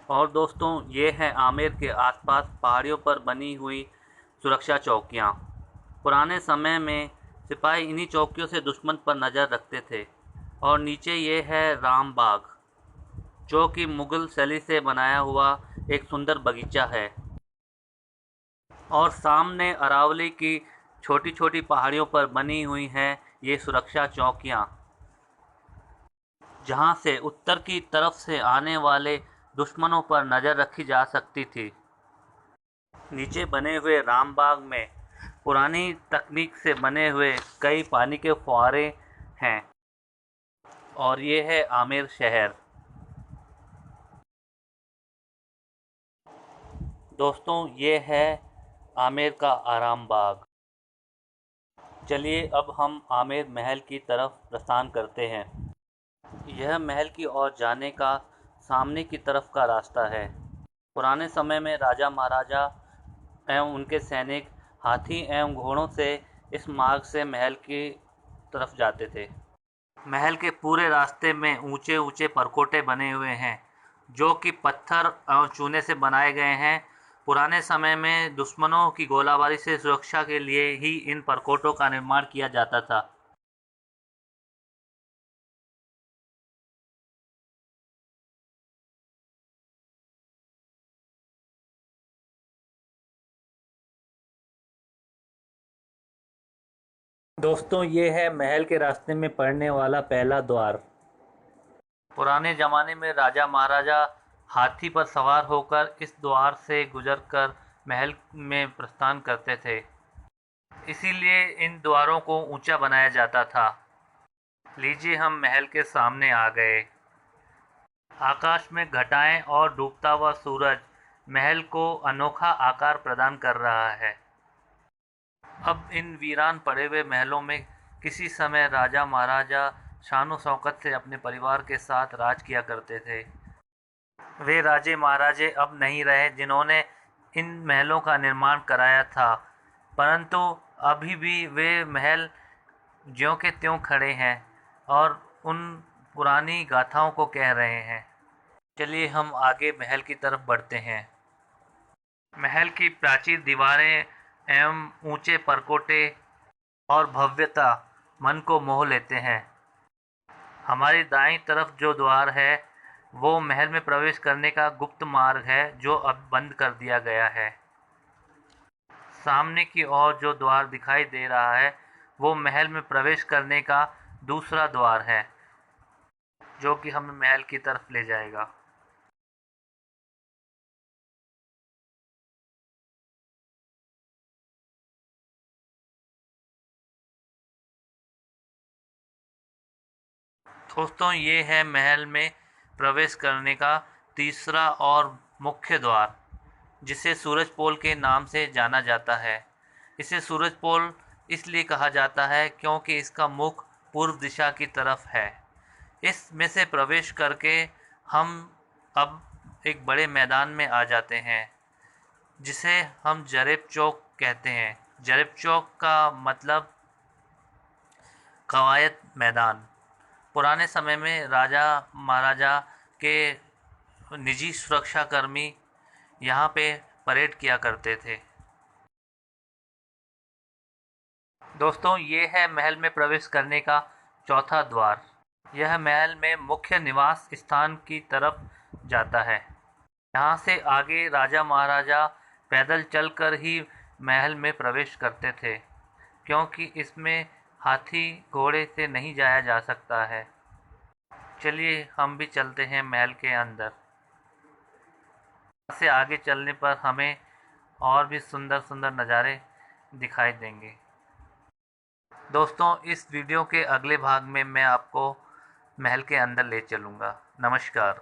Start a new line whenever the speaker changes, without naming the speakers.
और दोस्तों ये है आमेर के आसपास पहाड़ियों पर बनी हुई सुरक्षा चौकियाँ। पुराने समय में सिपाही इन्हीं चौकियों से दुश्मन पर नज़र रखते थे। और नीचे ये है राम बाग, जो कि मुग़ल शैली से बनाया हुआ एक सुंदर बगीचा है। और सामने अरावली की छोटी छोटी पहाड़ियों पर बनी हुई हैं ये सुरक्षा चौकियाँ, जहाँ से उत्तर की तरफ से आने वाले दुश्मनों पर नज़र रखी जा सकती थी। नीचे बने हुए रामबाग में पुरानी तकनीक से बने हुए कई पानी के फुहारे हैं। और ये है आमेर शहर। दोस्तों ये है आमेर का आराम बाग। चलिए अब हम आमेर महल की तरफ प्रस्थान करते हैं। यह महल की ओर जाने का सामने की तरफ का रास्ता है। पुराने समय में राजा महाराजा एवं उनके सैनिक हाथी एवं घोड़ों से इस मार्ग से महल की तरफ जाते थे। महल के पूरे रास्ते में ऊंचे ऊंचे परकोटे बने हुए हैं, जो कि पत्थर और चूने से बनाए गए हैं। पुराने समय में दुश्मनों की गोलाबारी से सुरक्षा के लिए ही इन परकोटों का निर्माण किया जाता था। दोस्तों ये है महल के रास्ते में पड़ने वाला पहला द्वार। पुराने ज़माने में राजा महाराजा हाथी पर सवार होकर इस द्वार से गुजरकर महल में प्रस्थान करते थे। इसीलिए इन द्वारों को ऊंचा बनाया जाता था। लीजिए हम महल के सामने आ गए। आकाश में घटाएं और डूबता हुआ सूरज महल को अनोखा आकार प्रदान कर रहा है। अब इन वीरान पड़े हुए महलों में किसी समय राजा महाराजा शानो शौकत से अपने परिवार के साथ राज किया करते थे। वे राजे महाराजे अब नहीं रहे जिन्होंने इन महलों का निर्माण कराया था, परंतु अभी भी वे महल ज्यों के त्यों खड़े हैं और उन पुरानी गाथाओं को कह रहे हैं। चलिए हम आगे महल की तरफ बढ़ते हैं। महल की प्राचीर दीवारें एवं ऊंचे परकोटे और भव्यता मन को मोह लेते हैं। हमारी दाईं तरफ जो द्वार है वो महल में प्रवेश करने का गुप्त मार्ग है, जो अब बंद कर दिया गया है। सामने की ओर जो द्वार दिखाई दे रहा है वो महल में प्रवेश करने का दूसरा द्वार है, जो कि हमें महल की तरफ ले जाएगा। दोस्तों ये है महल में प्रवेश करने का तीसरा और मुख्य द्वार, जिसे सूरज पोल के नाम से जाना जाता है। इसे सूरज पोल इसलिए कहा जाता है क्योंकि इसका मुख पूर्व दिशा की तरफ है। इसमें से प्रवेश करके हम अब एक बड़े मैदान में आ जाते हैं, जिसे हम जरेब चौक कहते हैं। जरेब चौक का मतलब कवायद मैदान। पुराने समय में राजा महाराजा के निजी सुरक्षाकर्मी यहाँ पे परेड किया करते थे। दोस्तों ये है महल में प्रवेश करने का चौथा द्वार। यह महल में मुख्य निवास स्थान की तरफ जाता है। यहाँ से आगे राजा महाराजा पैदल चलकर ही महल में प्रवेश करते थे, क्योंकि इसमें हाथी घोड़े से नहीं जाया जा सकता है। चलिए हम भी चलते हैं महल के अंदर। यहाँ से आगे चलने पर हमें और भी सुंदर सुंदर नज़ारे दिखाई देंगे। दोस्तों इस वीडियो के अगले भाग में मैं आपको महल के अंदर ले चलूँगा। नमस्कार।